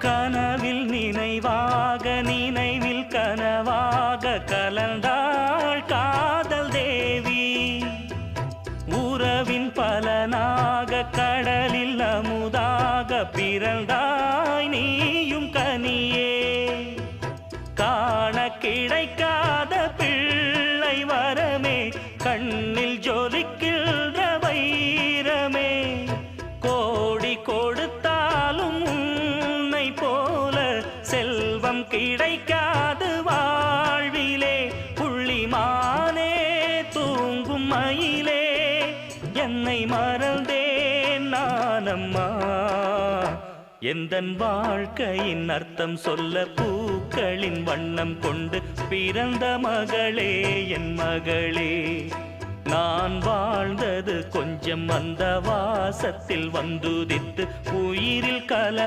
கனவில் நினைவாக நினைவில் கனவாக கலந்தாள் காதல் தேவி. உறவின் பலனாக கடலில் அமுதாக பிறந்தாய் நீயும் கனியே. காண கிடைக்காத பிள்ளை வரமே கண்ணில் ஜொலிக்கின்ற வைரமே. கோடி கொடுத்தாலும் உன்னை போல செல்வம் கிடைக்காது வாழ்விலே. புள்ளிமானே தூங்கும் மயிலே என்னை மறந்தேன் நானம்மா. எந்தன் வாழ்க்கையின் அர்த்தம் சொல்ல பூக்களின் வண்ணம் கொண்டு பிறந்த மகளே என் மகளே. நான் வாழ்ந்தது கொஞ்சம் அந்த வாசத்தில் வந்துதித்து உயிரில் கல